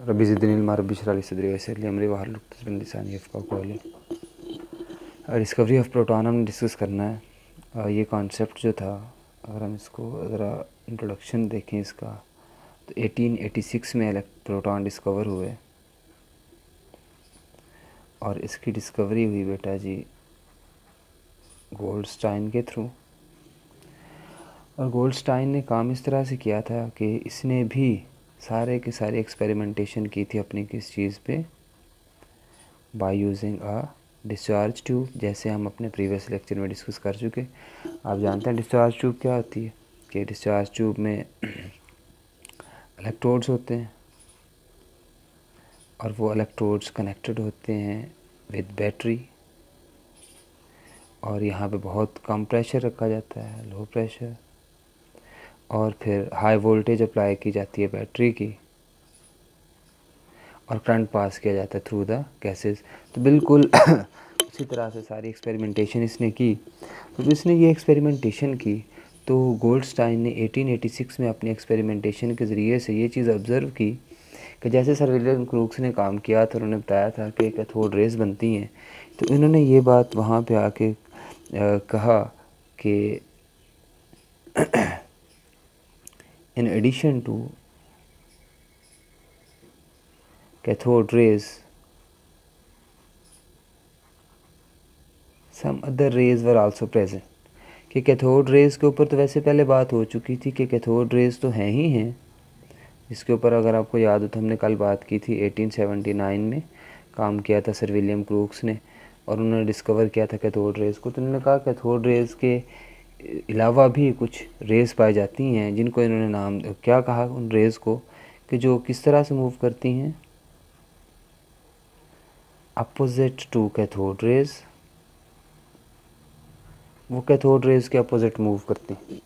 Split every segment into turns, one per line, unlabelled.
रबी ज़िदनिल रब्बी इशरह ली सदरी वयस्सिर ली अमरी वाहलुल उक़दतम मिन लिसानी यफ़क़हू क़ौली। Discovery of proton हमने डिस्कस करना है। ये कॉन्सेप्ट जो था, अगर हम इसको ज़रा इंट्रोडक्शन देखें इसका, तो 1886 में प्रोटॉन डिस्कवर हुए और इसकी डिस्कवरी हुई बेटा जी गोल्डस्टाइन के थ्रू। और गोल्डस्टाइन ने काम इस तरह से किया था कि इसने भी सारे के सारे एक्सपेरिमेंटेशन की थी अपनी किस चीज़ पे, by using a discharge tube, जैसे हम अपने प्रीवियस लेक्चर में डिस्कस कर चुके। आप जानते हैं डिस्चार्ज ट्यूब क्या होती है, कि डिस्चार्ज ट्यूब में इलेक्ट्रोड्स होते हैं और वो इलेक्ट्रोड्स कनेक्टेड होते हैं विद बैटरी, और यहाँ पे बहुत कम प्रेशर रखा जाता है, लो प्रेशर, और फिर हाई वोल्टेज अप्लाई की जाती है बैटरी की, और करंट पास किया जाता है थ्रू द गैसेस। तो बिल्कुल उसी तरह से सारी एक्सपेरिमेंटेशन इसने की। तो इसने ये एक्सपेरिमेंटेशन की तो गोल्डस्टाइन ने 1886 में अपनी एक्सपेरिमेंटेशन के ज़रिए से ये चीज़ ऑब्ज़र्व की कि जैसे सर विलियम क्रूक्स ने काम किया था, उन्होंने बताया था कि कैथोड रेज बनती हैं, तो इन्होंने ये बात वहाँ पे आके कहा कि in addition to cathode rays some other rays were also present. कि कैथोड रेज के ऊपर तो वैसे पहले बात हो चुकी थी कि कैथोड रेज तो हैं ही हैं, इसके ऊपर अगर आपको याद हो तो हमने कल बात की थी। 1879 में काम किया था सर विलियम क्रूक्स ने, और उन्होंने डिस्कवर किया था कैथोड रेज को। तो उन्होंने कहा कैथोड रेज के अलावा भी कुछ रेज पाई जाती हैं, जिनको इन्होंने नाम क्या कहा उन रेज को, कि जो किस तरह से मूव करती हैं, अपोजिट टू कैथोड रेज। वो कैथोड रेज के अपोजिट मूव करती हैं।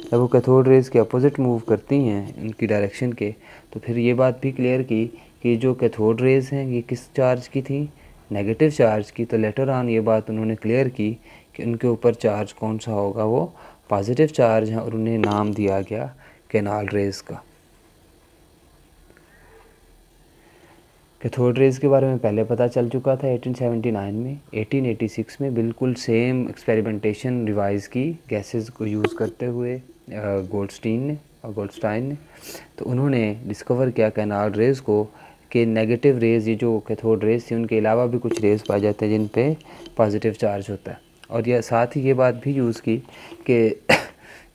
जब वो कैथोड रेज के अपोजिट मूव करती हैं उनकी डायरेक्शन के, तो फिर ये बात भी क्लियर की कि जो कैथोड रेज हैं ये किस चार्ज की थी, नेगेटिव चार्ज की। तो लेटर ऑन ये बात उन्होंने क्लियर की कि उनके ऊपर चार्ज कौन सा होगा, वो पॉजिटिव चार्ज है, और उन्हें नाम दिया गया कैनाल रेज का। कैथोड रेज के बारे में पहले पता चल चुका था 1879 में। 1886 में बिल्कुल सेम एक्सपेरिमेंटेशन रिवाइज़ की गैसेस को यूज़ करते हुए गोल्डस्टाइन ने। तो उन्होंने डिस्कवर किया कैनाल रेज को कि नेगेटिव रेज, ये जो कैथोड रेज थी उनके अलावा भी कुछ रेज पाए जाते हैं जिन पे पॉजिटिव चार्ज होता है। और यह साथ ही ये बात भी यूज़ की कि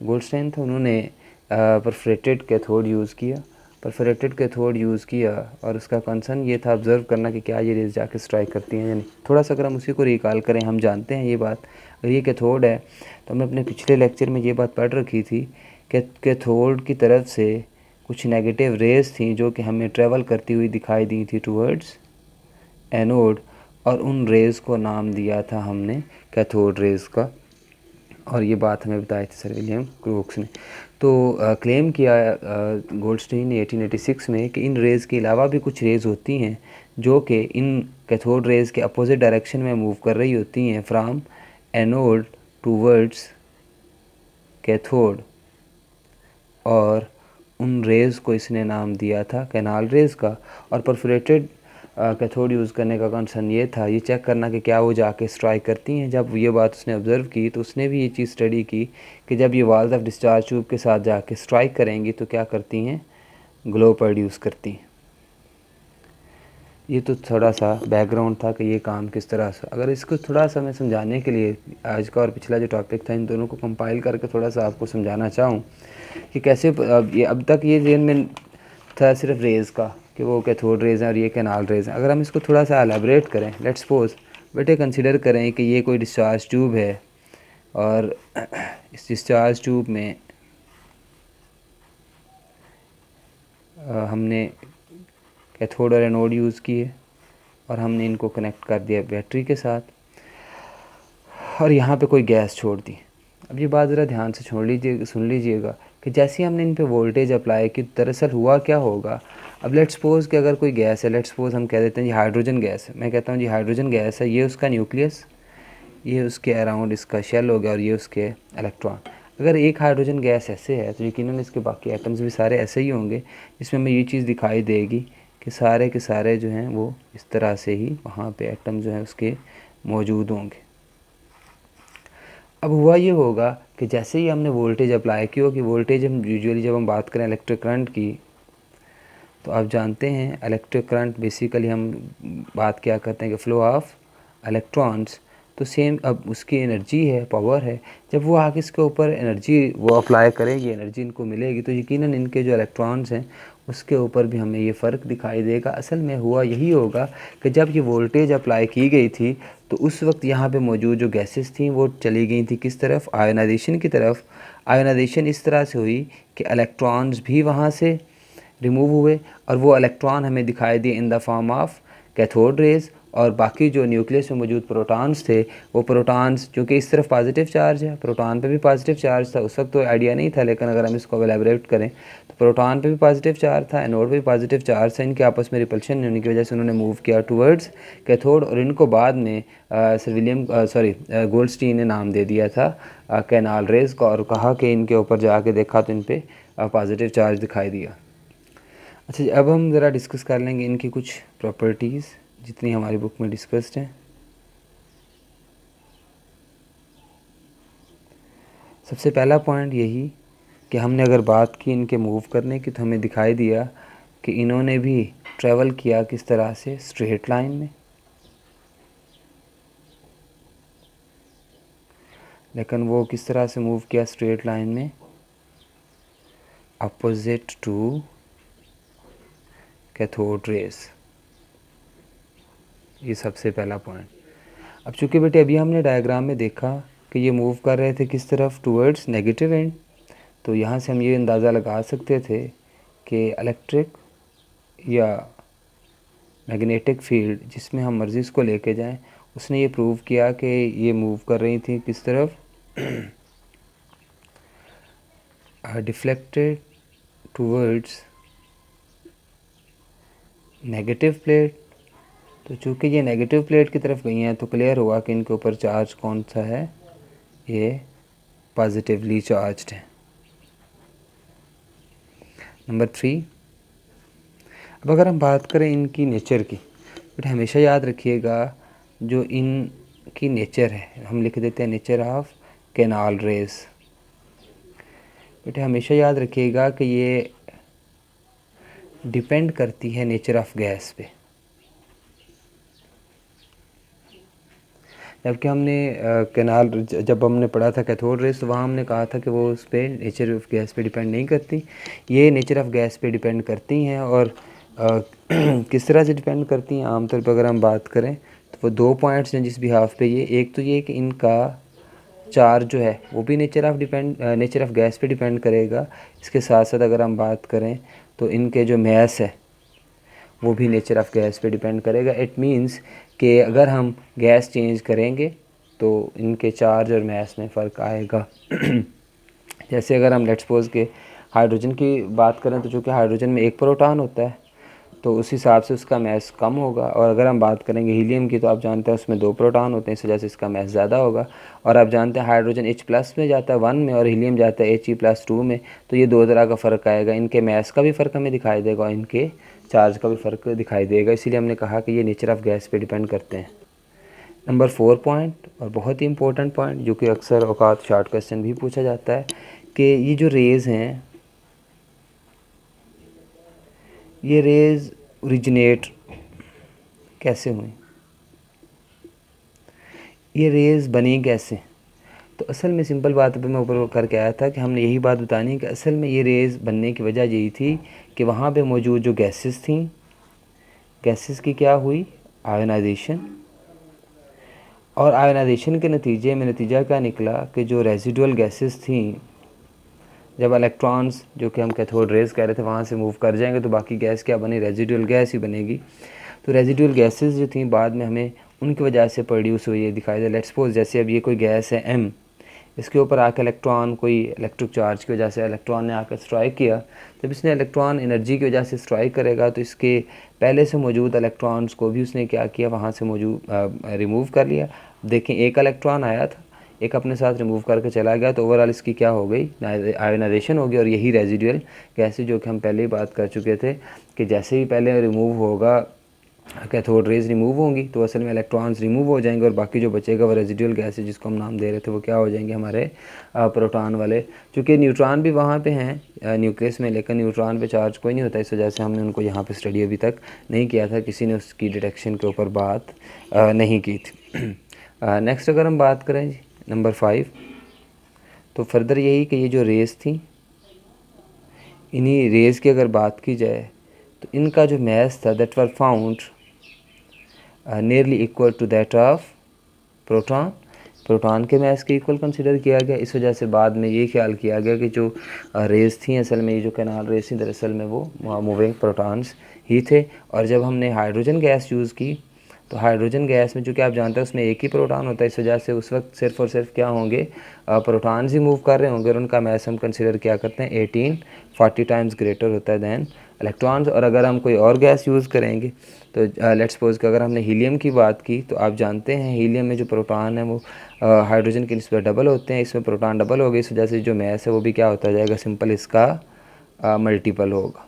गोल्डस्टाइन था, उन्होंने परफोरेटेड कैथोड यूज़ किया, परफोरेटेड कैथोड यूज़ किया, और उसका कंसर्न ये था ऑब्ज़र्व करना कि क्या ये रेज जाके स्ट्राइक करती हैं या नहीं। थोड़ा सा अगर हम उसी को रिकॉल करें, हम जानते हैं ये बात, अगर ये कैथोड है तो हमने अपने पिछले लेक्चर में ये बात पढ़ रखी थी कि कैथोड की तरफ से कुछ नेगेटिव रेज थी जो कि हमें ट्रेवल करती हुई दिखाई दी थी टूवर्ड्स एनोड, और उन रेज़ को नाम दिया था हमने कैथोड रेज़ का। और ये बात हमें बताई थी सर विलियम क्रूक्स ने। तो क्लेम किया गोल्डस्टाइन ने 1886 में कि इन रेज़ के अलावा भी कुछ रेज़ होती हैं जो कि इन कैथोड रेज़ के अपोजिट डायरेक्शन में मूव कर रही होती हैं, फ्राम एनोड टूवर्ड्स कैथोड, और उन रेज़ को इसने नाम दिया था कैनाल रेज़ का। और परफोरेटेड कैथोड यूज़ करने का कंसर्न ये था, ये चेक करना कि क्या वो जाके स्ट्राइक करती हैं। जब ये बात उसने ऑब्ज़र्व की तो उसने भी ये चीज़ स्टडी की कि जब ये वाल्स ऑफ डिस्चार्ज ट्यूब के साथ जाके स्ट्राइक करेंगी तो क्या करती हैं, ग्लो प्रोड्यूस करती हैं। ये तो थोड़ा सा बैकग्राउंड था कि ये काम किस तरह से। अगर इसको थोड़ा सा मैं समझाने के लिए आज का और पिछला जो टॉपिक था इन दोनों को कंपाइल करके थोड़ा सा आपको समझाना चाहूँ कि कैसे अब तक ये जेन में था सिर्फ रेज़ का कि वो कैथोड रेज़ हैं और ये कैनाल रेज़ हैं। अगर हम इसको थोड़ा सा एलेबरेट करें, लेट्स सपोज बेटे कंसिडर करें कि ये कोई डिस्चार्ज ट्यूब है, और इस डिस्चार्ज ट्यूब में हमने कैथोड और एनोड यूज़ किए, और हमने इनको कनेक्ट कर दिया बैटरी के साथ, और यहाँ पे कोई गैस छोड़ दी। अब ये बात ज़रा ध्यान से सुन लीजिएगा कि जैसे ही हमने इन पे वोल्टेज अप्लाई की, दरअसल हुआ क्या होगा। अब लेट्स सपोज़ कि अगर कोई गैस है, लेट्स सपोज़ हम कह देते हैं जी हाइड्रोजन गैस है, मैं कहता हूँ जी हाइड्रोजन गैस है, ये उसका न्यूक्लियस, ये उसके अराउंड इसका शेल हो गया, और ये उसके इलेक्ट्रॉन। अगर एक हाइड्रोजन गैस ऐसे है तो यकीनन इसके बाकी एटम्स भी सारे ऐसे ही होंगे, जिसमें हमें ये चीज़ दिखाई देगी कि सारे के सारे जो हैं वो इस तरह से ही वहाँ पे एटम जो है उसके मौजूद होंगे। अब हुआ ये होगा कि जैसे ही हमने वोल्टेज अप्लाई की होगी, वोल्टेज हम यूजुअली जब हम बात करें इलेक्ट्रिक करंट की, तो आप जानते हैं इलेक्ट्रिक करंट बेसिकली हम बात क्या करते हैं कि फ्लो ऑफ इलेक्ट्रॉन्स। तो सेम अब उसकी एनर्जी है, पावर है, जब वो आगे इसके ऊपर एनर्जी वो अप्लाई करेगी, एनर्जी इनको मिलेगी, तो यकीनन इनके जो इलेक्ट्रॉन्स हैं उसके ऊपर भी हमें ये फ़र्क दिखाई देगा। असल में हुआ यही होगा कि जब ये वोल्टेज अप्लाई की गई थी तो उस वक्त यहाँ पे मौजूद जो गैसेस थी वो चली गई थी किस तरफ, आयोनाइजेशन की तरफ। आयोनाइजेशन इस तरह से हुई कि इलेक्ट्रॉन्स भी वहाँ से रिमूव हुए और वो इलेक्ट्रॉन हमें दिखाई दिए in the form of cathode rays, और बाकी जो न्यूक्लियस में मौजूद प्रोटॉन्स थे वो प्रोटॉन्स, क्योंकि इस तरफ पॉजिटिव चार्ज है, प्रोटॉन पे भी पॉजिटिव चार्ज था, उस वक्त तो आइडिया नहीं था, लेकिन अगर हम इसको एलेबरेट करें तो प्रोटॉन पे भी पॉजिटिव चार्ज था, एनोड पे भी पॉजिटिव चार्ज था, इनके आपस में रिपल्शन होने की वजह से उन्होंने मूव किया टूवर्ड्स कैथोड, और इनको बाद में गोल्डस्टीन ने नाम दे दिया था कैनाल रेज का, और कहा कि इनके ऊपर जाके देखा तो इन पर पॉजिटिव चार्ज दिखाई दिया। अच्छा जी, अब हम ज़रा डिस्कस कर लेंगे इनकी कुछ प्रॉपर्टीज़ जितनी हमारी बुक में डिस्कस्ड हैं। सबसे पहला पॉइंट यही कि हमने अगर बात की इनके मूव करने की, तो हमें दिखाई दिया कि इन्होंने भी ट्रैवल किया किस तरह से, स्ट्रेट लाइन में, लेकिन वो किस तरह से मूव किया स्ट्रेट लाइन में, अपोजिट टू कैथोड रेज। ये सबसे पहला पॉइंट। अब चूँकि बेटे अभी हमने डायग्राम में देखा कि ये मूव कर रहे थे किस तरफ, टूवर्ड्स नेगेटिव एंड, तो यहाँ से हम ये अंदाज़ा लगा सकते थे कि इलेक्ट्रिक या मैग्नेटिक फील्ड जिसमें हम मर्ज़ी इसको लेके जाएं, उसने ये प्रूव किया कि ये मूव कर रही थी किस तरफ, डिफ्लेक्टेड टूवर्ड्स नेगेटिव प्लेट। तो चूँकि ये नेगेटिव प्लेट की तरफ गई हैं तो क्लियर हुआ कि इनके ऊपर चार्ज कौन सा है, ये पॉजिटिवली चार्ज्ड है। नंबर 3, अब अगर हम बात करें इनकी नेचर की, बट हमेशा याद रखिएगा जो इनकी नेचर है, हम लिख देते हैं nature of canal raise. But हमेशा याद रखिएगा कि ये डिपेंड करती है नेचर ऑफ गैस पे। जबकि हमने कैनाल जब हमने पढ़ा था कैथोड रेज, तो वहाँ हमने कहा था कि वो उस पर नेचर ऑफ गैस पे डिपेंड नहीं करती, ये नेचर ऑफ गैस पे डिपेंड करती हैं। और किस तरह से डिपेंड करती हैं, आमतौर पर अगर हम बात करें तो वो 2 पॉइंट्स हैं जिस बिहाफ पे ये, एक तो ये कि इनका चार्ज जो है वो भी नेचर ऑफ गैस पे डिपेंड करेगा। इसके साथ साथ अगर हम बात करें तो इनके जो मैस है वो भी नेचर ऑफ गैस पे डिपेंड करेगा। इट मींस कि अगर हम गैस चेंज करेंगे तो इनके चार्ज और मैस में फ़र्क आएगा। जैसे अगर हम लेट्स सपोज के हाइड्रोजन की बात करें, तो चूँकि हाइड्रोजन में एक प्रोटॉन होता है तो उस हिसाब से उसका मैस कम होगा, और अगर हम बात करेंगे हीलियम की तो आप जानते हैं उसमें 2 प्रोटॉन होते हैं, इस वजह से इसका मैस ज़्यादा होगा। और आप जानते हैं हाइड्रोजन H+ में जाता है 1 में और हीलियम जाता है He+2 में, तो ये 2 तरह का फ़र्क आएगा, इनके मैस का भी फ़र्क हमें दिखाई देगा और इनके चार्ज का भी फ़र्क दिखाई देगा। इसीलिए हमने कहा कि ये नेचर ऑफ गैस पे डिपेंड करते हैं। नंबर 4 पॉइंट, और बहुत ही इंपॉर्टेंट पॉइंट जो कि अक्सर औकात शॉर्ट क्वेश्चन भी पूछा जाता है, कि ये जो रेज़ हैं, ये रेज़ ओरिजिनेट कैसे हुई, ये रेज़ बनी कैसे। तो असल में सिंपल बात पे मैं ऊपर करके आया था कि हमने यही बात बतानी है कि असल में ये रेज़ बनने की वजह यही थी कि वहाँ पे मौजूद जो गैसेस थी, गैसेस की क्या हुई, आयोनाइजेशन, और आयोनाइजेशन के नतीजे में नतीजा क्या निकला कि जो रेजिडुअल गैसेस थी, जब इलेक्ट्रॉन्स जो कि हम कैथोड रेज कह रहे थे वहाँ से मूव कर जाएंगे तो बाकी गैस क्या बनी, रेजिडुअल गैस ही बनेगी। तो रेजिडुअल गैसेस जो थी बाद में हमें उनकी वजह से प्रोड्यूस हुई, ये दिखाई दे। लेट्स सपोज जैसे अब ये कोई गैस है M, इसके ऊपर आके इलेक्ट्रॉन कोई इलेक्ट्रिक चार्ज की वजह से इलेक्ट्रॉन ने आकर स्ट्राइक किया, जब इसने इलेक्ट्रॉन एनर्जी की वजह से स्ट्राइक करेगा तो इसके पहले से मौजूद इलेक्ट्रॉन्स को भी उसने क्या किया, वहाँ से मौजूद रिमूव कर लिया। देखें एक इलेक्ट्रॉन आया था, एक अपने साथ रिमूव करके चला गया, तो ओवरऑल इसकी क्या हो गई, आयोनाइजेशन होगी। और यही रेजिडुअल गैसेज जो कि हम पहले ही बात कर चुके थे कि जैसे ही पहले रिमूव होगा कैथोड रेज रिमूव होंगी तो असल में इलेक्ट्रॉन्स रिमूव हो जाएंगे और बाकी जो बचेगा वो रेजिडुअल गैस है जिसको हम नाम दे रहे थे वो क्या हो जाएंगे हमारे प्रोटॉन वाले। चूँकि न्यूट्रॉन भी वहाँ पे हैं न्यूक्लियस में, लेकिन न्यूट्रॉन पे चार्ज कोई नहीं होता, इस वजह से हमने उनको यहाँ पे स्टडी अभी तक नहीं किया था, किसी ने उसकी डिटेक्शन के ऊपर बात नहीं की थी। नेक्स्ट अगर हम बात करें नंबर 5, तो फर्दर यही कि ये जो रेस थी, इन्हीं रेस की अगर बात की जाए तो इनका जो मैस था that were found nearly equal to that of proton. Proton के मैस के इक्वल कंसिडर किया गया। इस वजह से बाद में ये ख्याल किया गया कि जो रेस थी असल में, ये जो कैनाल रेस थी दरअसल में वो मूविंग प्रोटॉन्स ही थे। और जब हमने हाइड्रोजन गैस यूज़ की तो हाइड्रोजन गैस में चूँकि आप जानते हैं उसमें एक ही प्रोटॉन होता है, इस वजह से उस वक्त सिर्फ और सिर्फ क्या होंगे, प्रोटॉन्स ही मूव कर रहे होंगे और उनका मैस हम कंसिडर क्या करते हैं 1840 टाइम्स ग्रेटर होता है दैन इलेक्ट्रॉन्स। और अगर हम कोई और गैस यूज़ करेंगे तो लेट्स सपोज कि अगर हमने हीलियम की बात की तो आप जानते हैं हीलियम में जो प्रोटॉन है वो हाइड्रोजन की निस्बत डबल होते हैं, इसमें प्रोटॉन डबल हो गए, इस वजह से जो मैस है वो भी क्या होता जाएगा, सिंपल इसका मल्टीपल होगा।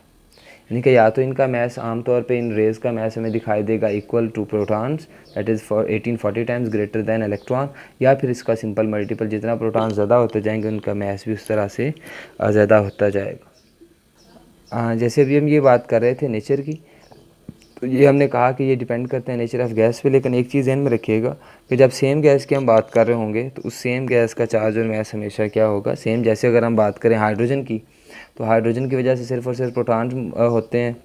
यानी कि या तो इनका मैस आमतौर पे इन रेज का मैस हमें दिखाई देगा equal to protons that is for 1840 times greater than electron, या फिर इसका सिंपल मल्टीपल, जितना प्रोटॉन ज़्यादा होते जाएंगे उनका मैस भी उस तरह से ज़्यादा होता जाएगा। जैसे अभी हम ये बात कर रहे थे नेचर की, तो ये हमने कहा कि ये डिपेंड करते हैं नेचर ऑफ गैस पे, लेकिन एक चीज़ ध्यान में रखिएगा कि जब सेम गैस की हम बात कर रहे होंगे तो उस सेम गैस का चार्ज और मैस हमेशा क्या होगा सेम। जैसे अगर हम बात करें हाइड्रोजन की, तो हाइड्रोजन की वजह से सिर्फ और सिर्फ प्रोटॉन होते हैं,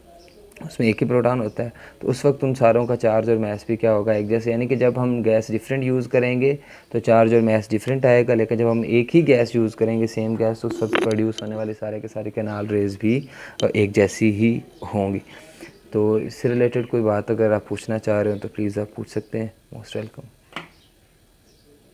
उसमें एक ही प्रोटॉन होता है, तो उस वक्त उन सारों का चार्ज और मैस भी क्या होगा एक जैसे। यानी कि जब हम गैस डिफरेंट यूज़ करेंगे तो चार्ज और मैस डिफरेंट आएगा, लेकिन जब हम एक ही गैस यूज़ करेंगे सेम गैस, तो उस वक्त प्रोड्यूस होने वाले सारे के सारे कैनाल रेज भी एक जैसी ही होंगी। तो इससे रिलेटेड कोई बात अगर आप पूछना चाह रहे हो तो प्लीज़ आप पूछ सकते हैं, मोस्ट वेलकम।